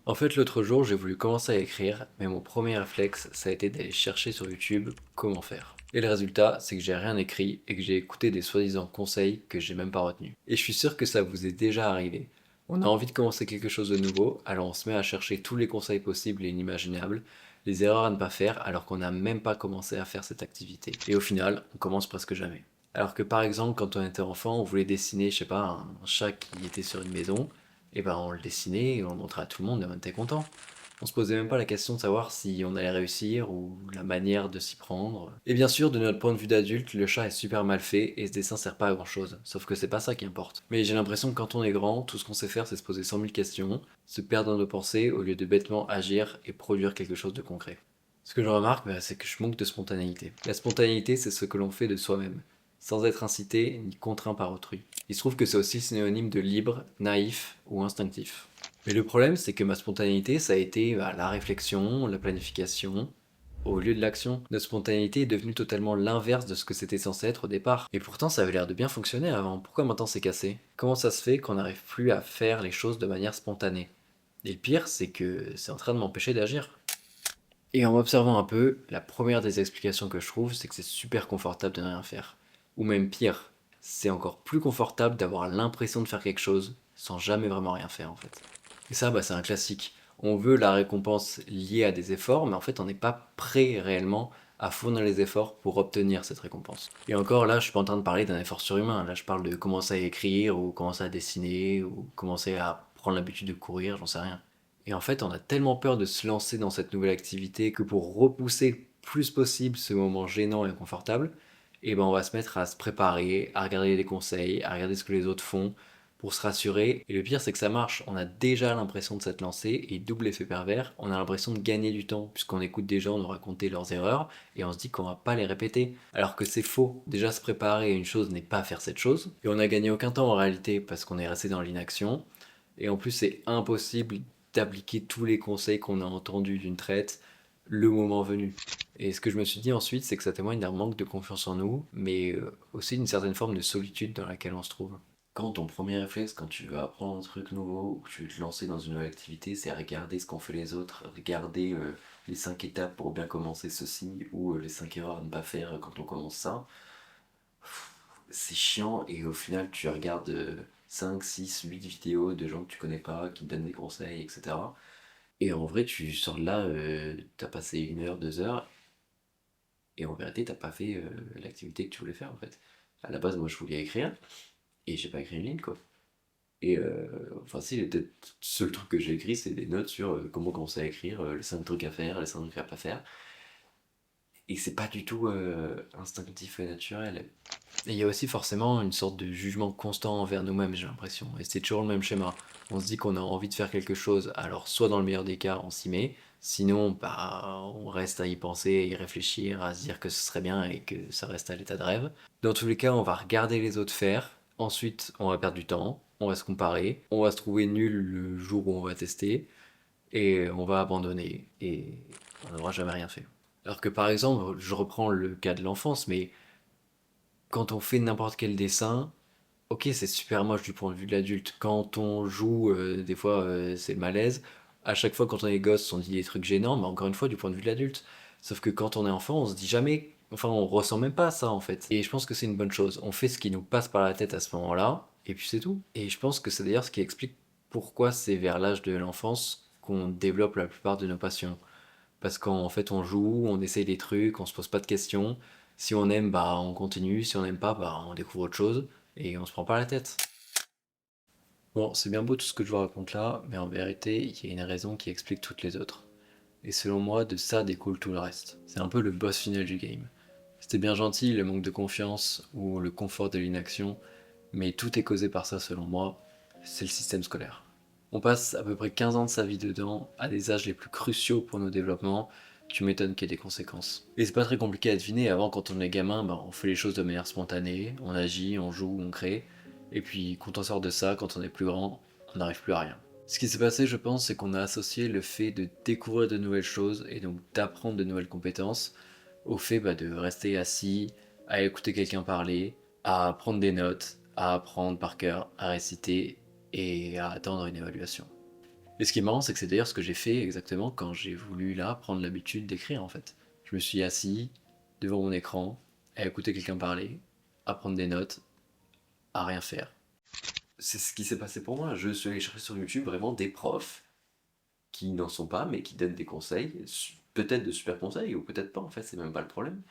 En fait, l'autre jour, j'ai voulu commencer à écrire, mais mon premier réflexe, ça a été d'aller chercher sur YouTube comment faire. Et le résultat, c'est que j'ai rien écrit et que j'ai écouté des soi-disant conseils que j'ai même pas retenus. Et je suis sûr que ça vous est déjà arrivé. On a envie de commencer quelque chose de nouveau, alors on se met à chercher tous les conseils possibles et inimaginables, les erreurs à ne pas faire alors qu'on n'a même pas commencé à faire cette activité. Et au final, on commence presque jamais. Alors que par exemple, quand on était enfant, on voulait dessiner, je sais pas, un chat qui était sur une maison, et ben on le dessinait, et on le montrait à tout le monde et on était content. On se posait même pas la question de savoir si on allait réussir ou la manière de s'y prendre. Et bien sûr, de notre point de vue d'adulte, le chat est super mal fait et ce dessin sert pas à grand chose. Sauf que c'est pas ça qui importe. Mais j'ai l'impression que quand on est grand, tout ce qu'on sait faire c'est se poser 100 000 questions, se perdre dans nos pensées au lieu de bêtement agir et produire quelque chose de concret. Ce que je remarque, c'est que je manque de spontanéité. La spontanéité, c'est ce que l'on fait de soi-même, sans être incité ni contraint par autrui. Il se trouve que c'est aussi synonyme de libre, naïf ou instinctif. Mais le problème, c'est que ma spontanéité, ça a été la réflexion, la planification, au lieu de l'action. Notre spontanéité est devenue totalement l'inverse de ce que c'était censé être au départ. Et pourtant, ça avait l'air de bien fonctionner avant. Pourquoi maintenant c'est cassé? Comment ça se fait qu'on n'arrive plus à faire les choses de manière spontanée? Et le pire, c'est que c'est en train de m'empêcher d'agir. Et en m'observant un peu, la première des explications que je trouve, c'est que c'est super confortable de ne rien faire. Ou même pire, c'est encore plus confortable d'avoir l'impression de faire quelque chose sans jamais vraiment rien faire en fait. Et ça, c'est un classique. On veut la récompense liée à des efforts, mais en fait, on n'est pas prêt réellement à fournir les efforts pour obtenir cette récompense. Et encore là, je suis pas en train de parler d'un effort surhumain. Là, je parle de commencer à écrire, ou commencer à dessiner, ou commencer à prendre l'habitude de courir, j'en sais rien. Et en fait, on a tellement peur de se lancer dans cette nouvelle activité que pour repousser le plus possible ce moment gênant et inconfortable, on va se mettre à se préparer, à regarder des conseils, à regarder ce que les autres font pour se rassurer. Et le pire, c'est que ça marche. On a déjà l'impression de s'être lancé et double effet pervers, on a l'impression de gagner du temps puisqu'on écoute des gens nous raconter leurs erreurs et on se dit qu'on va pas les répéter. Alors que c'est faux. Déjà se préparer à une chose n'est pas faire cette chose. Et on a gagné aucun temps en réalité parce qu'on est resté dans l'inaction. Et en plus, c'est impossible d'appliquer tous les conseils qu'on a entendus d'une traite le moment venu. Et ce que je me suis dit ensuite, c'est que ça témoigne d'un manque de confiance en nous, mais aussi d'une certaine forme de solitude dans laquelle on se trouve. Quand ton premier réflexe, quand tu veux apprendre un truc nouveau ou que tu veux te lancer dans une nouvelle activité, c'est regarder ce qu'ont fait les autres, regarder les 5 étapes pour bien commencer ceci ou les 5 erreurs à ne pas faire quand on commence ça, c'est chiant et au final tu regardes 5, 6, 8 vidéos de gens que tu connais pas, qui te donnent des conseils, etc. Et en vrai, tu sors de là, t'as passé 1 heure, 2 heures, et en vérité, t'as pas fait l'activité que tu voulais faire en fait. À la base, moi je voulais écrire, et j'ai pas écrit une ligne quoi. Et enfin, si, le seul truc que j'ai écrit, c'est des notes sur comment commencer à écrire, les 5 trucs à faire, les 5 trucs à pas faire. Et c'est pas du tout instinctif et naturel. Et il y a aussi forcément une sorte de jugement constant envers nous-mêmes, j'ai l'impression. Et c'est toujours le même schéma. On se dit qu'on a envie de faire quelque chose, alors soit dans le meilleur des cas, on s'y met, sinon, on reste à y penser, à y réfléchir, à se dire que ce serait bien et que ça reste à l'état de rêve. Dans tous les cas, on va regarder les autres faire, ensuite on va perdre du temps, on va se comparer, on va se trouver nul le jour où on va tester, et on va abandonner, et on n'aura jamais rien fait. Alors que par exemple, je reprends le cas de l'enfance, mais quand on fait n'importe quel dessin, ok, c'est super moche du point de vue de l'adulte. Quand on joue, des fois, c'est le malaise. À chaque fois, quand on est gosse, on dit des trucs gênants, mais encore une fois, du point de vue de l'adulte. Sauf que quand on est enfant, on se dit jamais. Enfin, on ressent même pas ça, en fait. Et je pense que c'est une bonne chose. On fait ce qui nous passe par la tête à ce moment-là, et puis c'est tout. Et je pense que c'est d'ailleurs ce qui explique pourquoi c'est vers l'âge de l'enfance qu'on développe la plupart de nos passions. Parce qu'en fait, on joue, on essaye des trucs, on se pose pas de questions. Si on aime, on continue. Si on n'aime pas, on découvre autre chose. Et on se prend pas la tête. Bon, c'est bien beau tout ce que je vous raconte là, mais en vérité, il y a une raison qui explique toutes les autres. Et selon moi, de ça découle tout le reste. C'est un peu le boss final du game. C'était bien gentil, le manque de confiance ou le confort de l'inaction, mais tout est causé par ça selon moi, c'est le système scolaire. On passe à peu près 15 ans de sa vie dedans, à des âges les plus cruciaux pour nos développements, tu m'étonnes qu'il y ait des conséquences. Et c'est pas très compliqué à deviner, avant quand on est gamin, on fait les choses de manière spontanée, on agit, on joue, on crée, et puis quand on sort de ça, quand on est plus grand, on n'arrive plus à rien. Ce qui s'est passé, je pense, c'est qu'on a associé le fait de découvrir de nouvelles choses et donc d'apprendre de nouvelles compétences au fait de rester assis, à écouter quelqu'un parler, à prendre des notes, à apprendre par cœur, à réciter et à attendre une évaluation. Et ce qui est marrant, c'est que c'est d'ailleurs ce que j'ai fait exactement quand j'ai voulu là prendre l'habitude d'écrire en fait. Je me suis assis devant mon écran, à écouter quelqu'un parler, à prendre des notes, à rien faire. C'est ce qui s'est passé pour moi. Je suis allé chercher sur YouTube vraiment des profs qui n'en sont pas, mais qui donnent des conseils, peut-être de super conseils, ou peut-être pas, en fait, c'est même pas le problème.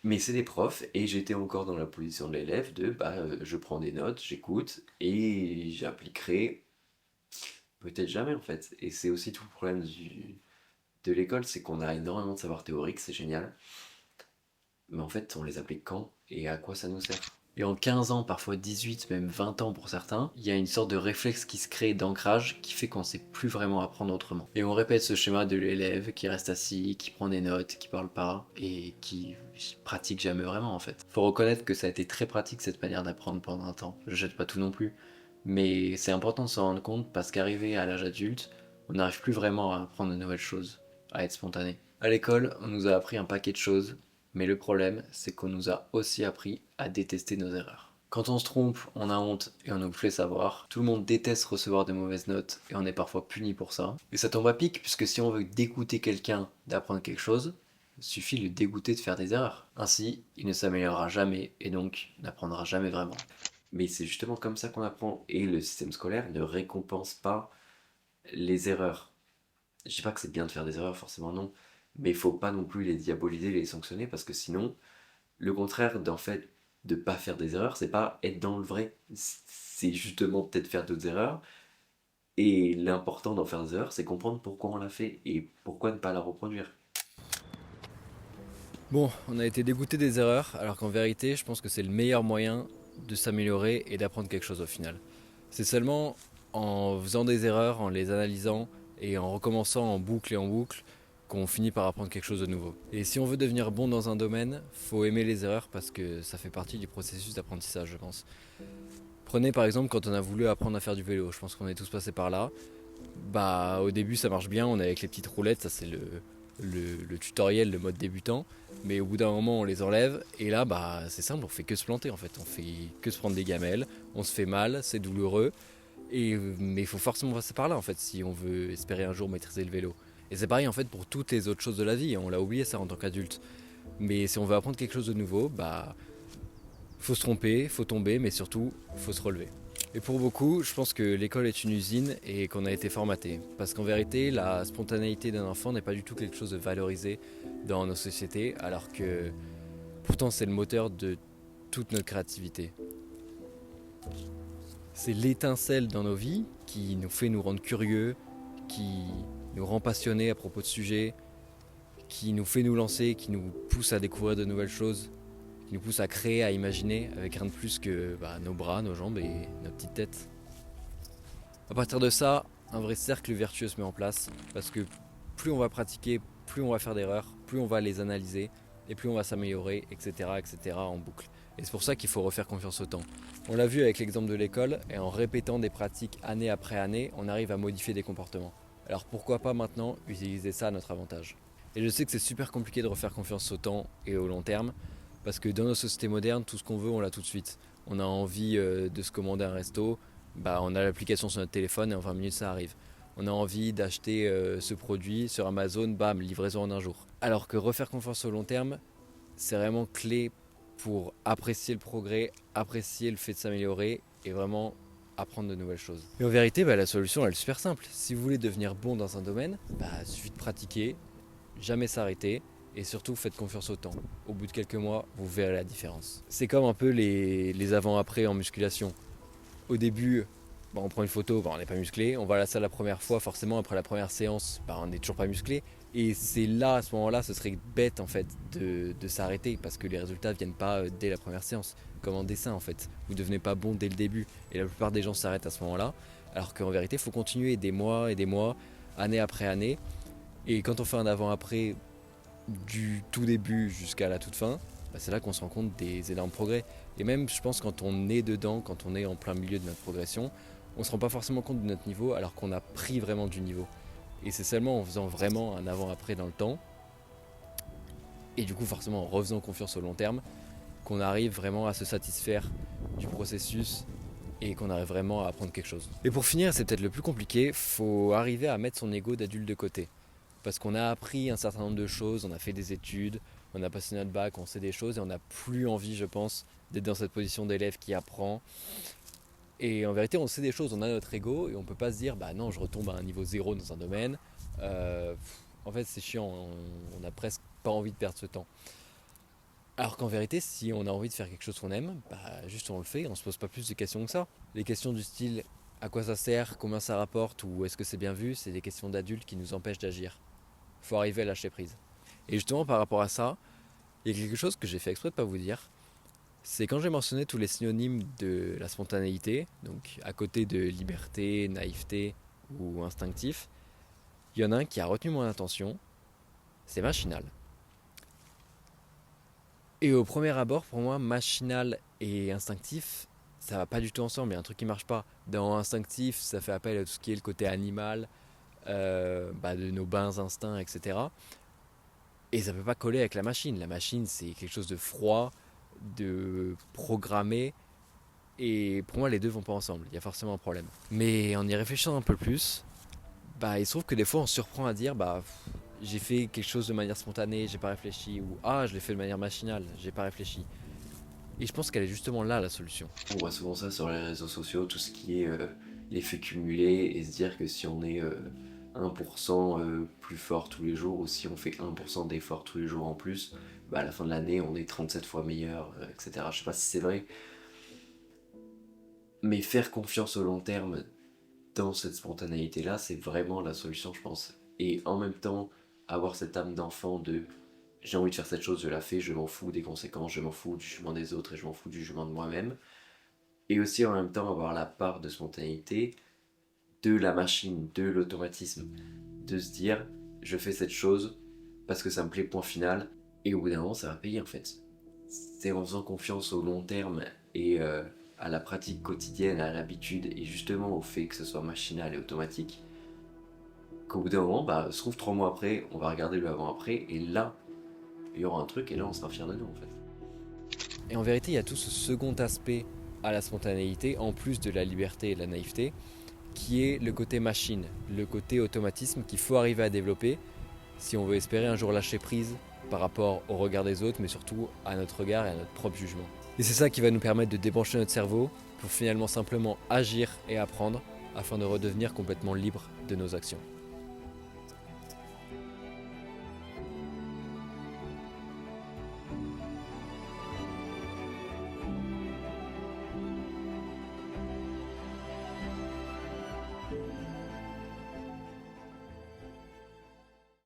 Mais c'est des profs, et j'étais encore dans la position de l'élève de je prends des notes, j'écoute, et j'appliquerai peut-être jamais, en fait. Et c'est aussi tout le problème de l'école, c'est qu'on a énormément de savoir théorique, c'est génial, mais en fait, on les applique quand et à quoi ça nous sert? Et en 15 ans, parfois 18, même 20 ans pour certains, il y a une sorte de réflexe qui se crée d'ancrage qui fait qu'on ne sait plus vraiment apprendre autrement. Et on répète ce schéma de l'élève qui reste assis, qui prend des notes, qui parle pas et qui pratique jamais vraiment en fait. Faut reconnaître que ça a été très pratique cette manière d'apprendre pendant un temps. Je jette pas tout non plus. Mais c'est important de s'en rendre compte parce qu'arrivé à l'âge adulte, on n'arrive plus vraiment à apprendre de nouvelles choses, à être spontané. À l'école, on nous a appris un paquet de choses, mais le problème, c'est qu'on nous a aussi appris à détester nos erreurs. Quand on se trompe, on a honte et on nous fait savoir. Tout le monde déteste recevoir de mauvaises notes et on est parfois puni pour ça. Et ça tombe à pic puisque si on veut dégoûter quelqu'un d'apprendre quelque chose, il suffit de le dégoûter de faire des erreurs. Ainsi, il ne s'améliorera jamais et donc n'apprendra jamais vraiment. Mais c'est justement comme ça qu'on apprend et le système scolaire ne récompense pas les erreurs. Je dis pas que c'est bien de faire des erreurs, forcément non, mais il faut pas non plus les diaboliser, les sanctionner, parce que sinon, le contraire d'en fait de pas faire des erreurs, c'est pas être dans le vrai, c'est justement peut-être faire d'autres erreurs, et l'important d'en faire des erreurs, c'est comprendre pourquoi on l'a fait et pourquoi ne pas la reproduire. Bon, on a été dégoûté des erreurs, alors qu'en vérité, je pense que c'est le meilleur moyen de s'améliorer et d'apprendre quelque chose au final. C'est seulement en faisant des erreurs, en les analysant et en recommençant en boucle qu'on finit par apprendre quelque chose de nouveau. Et si on veut devenir bon dans un domaine, faut aimer les erreurs parce que ça fait partie du processus d'apprentissage, je pense. Prenez par exemple quand on a voulu apprendre à faire du vélo, je pense qu'on est tous passés par là. Bah au début ça marche bien, on est avec les petites roulettes, ça c'est le tutoriel, le mode débutant. Mais au bout d'un moment on les enlève et là bah c'est simple, on fait que se planter en fait, on fait que se prendre des gamelles, on se fait mal, c'est douloureux. Mais il faut forcément passer par là en fait si on veut espérer un jour maîtriser le vélo. Et c'est pareil en fait pour toutes les autres choses de la vie, on l'a oublié ça en tant qu'adulte. Mais si on veut apprendre quelque chose de nouveau, bah faut se tromper, faut tomber, mais surtout faut se relever. Et pour beaucoup, je pense que l'école est une usine et qu'on a été formaté. Parce qu'en vérité, la spontanéité d'un enfant n'est pas du tout quelque chose de valorisé dans nos sociétés, alors que pourtant c'est le moteur de toute notre créativité. C'est l'étincelle dans nos vies qui nous fait nous rendre curieux, qui nous rend passionnés à propos de sujets, qui nous fait nous lancer, qui nous pousse à découvrir de nouvelles choses, qui nous pousse à créer, à imaginer, avec rien de plus que nos bras, nos jambes et notre petite tête. À partir de ça, un vrai cercle vertueux se met en place, parce que plus on va pratiquer, plus on va faire d'erreurs, plus on va les analyser, et plus on va s'améliorer, etc. en boucle. Et c'est pour ça qu'il faut refaire confiance au temps. On l'a vu avec l'exemple de l'école, et en répétant des pratiques année après année, on arrive à modifier des comportements. Alors pourquoi pas maintenant utiliser ça à notre avantage? Et je sais que c'est super compliqué de refaire confiance au temps et au long terme, parce que dans nos sociétés modernes, tout ce qu'on veut, on l'a tout de suite. On a envie de se commander un resto, bah, on a l'application sur notre téléphone et en 20 minutes ça arrive. On a envie d'acheter ce produit sur Amazon, bam, livraison en un jour. Alors que refaire confiance au long terme, c'est vraiment clé pour apprécier le progrès, apprécier le fait de s'améliorer et vraiment apprendre de nouvelles choses. Et en vérité, la solution elle est super simple. Si vous voulez devenir bon dans un domaine, il suffit de pratiquer, jamais s'arrêter et surtout faites confiance au temps. Au bout de quelques mois, vous verrez la différence. C'est comme un peu les avant-après en musculation. Au début, on prend une photo, on n'est pas musclé. On va à la salle la première fois, forcément, après la première séance, on n'est toujours pas musclé. Et c'est là, à ce moment-là, ce serait bête en fait de s'arrêter parce que les résultats ne viennent pas dès la première séance. Comme en dessin en fait. Vous ne devenez pas bon dès le début. Et la plupart des gens s'arrêtent à ce moment-là. Alors qu'en vérité, il faut continuer des mois et des mois, année après année. Et quand on fait un avant-après du tout début jusqu'à la toute fin, c'est là qu'on se rend compte des énormes progrès. Et même, je pense, quand on est dedans, quand on est en plein milieu de notre progression, on ne se rend pas forcément compte de notre niveau alors qu'on a pris vraiment du niveau. Et c'est seulement en faisant vraiment un avant-après dans le temps, et du coup forcément en refaisant confiance au long terme, qu'on arrive vraiment à se satisfaire du processus et qu'on arrive vraiment à apprendre quelque chose. Et pour finir, c'est peut-être le plus compliqué, faut arriver à mettre son ego d'adulte de côté. Parce qu'on a appris un certain nombre de choses, on a fait des études, on a passé notre bac, on sait des choses et on n'a plus envie, je pense, d'être dans cette position d'élève qui apprend. Et en vérité, on sait des choses, on a notre ego et on peut pas se dire bah non, je retombe à un niveau zéro dans un domaine. En fait, c'est chiant, on a presque pas envie de perdre ce temps. Alors qu'en vérité, si on a envie de faire quelque chose qu'on aime, bah juste on le fait, on se pose pas plus de questions que ça. Les questions du style à quoi ça sert, combien ça rapporte ou est-ce que c'est bien vu, c'est des questions d'adultes qui nous empêchent d'agir. Faut arriver à lâcher prise. Et justement par rapport à ça, il y a quelque chose que j'ai fait exprès de pas vous dire. C'est quand j'ai mentionné tous les synonymes de la spontanéité, donc à côté de liberté, naïveté ou instinctif, il y en a un qui a retenu mon attention, c'est machinal. Et au premier abord, pour moi, machinal et instinctif, ça va pas du tout ensemble, il y a un truc qui marche pas. Dans instinctif, ça fait appel à tout ce qui est le côté animal, de nos bains instincts, etc. Et ça peut pas coller avec la machine. La machine, c'est quelque chose de froid, de programmé. Et pour moi, les deux vont pas ensemble. Il y a forcément un problème. Mais en y réfléchissant un peu plus, il se trouve que des fois, on se surprend à dire, j'ai fait quelque chose de manière spontanée, j'ai pas réfléchi, ou je l'ai fait de manière machinale, j'ai pas réfléchi. Et je pense qu'elle est justement là la solution. On voit souvent ça sur les réseaux sociaux, tout ce qui est l'effet cumulé et se dire que si on est 1% plus fort tous les jours ou si on fait 1% d'effort tous les jours en plus, à la fin de l'année on est 37 fois meilleur, etc. Je sais pas si c'est vrai, mais faire confiance au long terme dans cette spontanéité là, c'est vraiment la solution, je pense. Et en même temps, avoir cette âme d'enfant de j'ai envie de faire cette chose, je la fais, je m'en fous des conséquences, je m'en fous du jugement des autres et je m'en fous du jugement de moi-même. Et aussi en même temps avoir la part de spontanéité de la machine, de l'automatisme, de se dire je fais cette chose parce que ça me plaît, point final, et au bout d'un moment ça va payer en fait. C'est en faisant confiance au long terme et à la pratique quotidienne, à l'habitude et justement au fait que ce soit machinal et automatique qu'au bout d'un moment, se trouve 3 mois après, on va regarder le avant-après et là il y aura un truc et là on sera fier de nous en fait. Et en vérité, il y a tout ce second aspect à la spontanéité, en plus de la liberté et de la naïveté, qui est le côté machine, le côté automatisme qu'il faut arriver à développer si on veut espérer un jour lâcher prise par rapport au regard des autres, mais surtout à notre regard et à notre propre jugement. Et c'est ça qui va nous permettre de débrancher notre cerveau pour finalement simplement agir et apprendre afin de redevenir complètement libre de nos actions.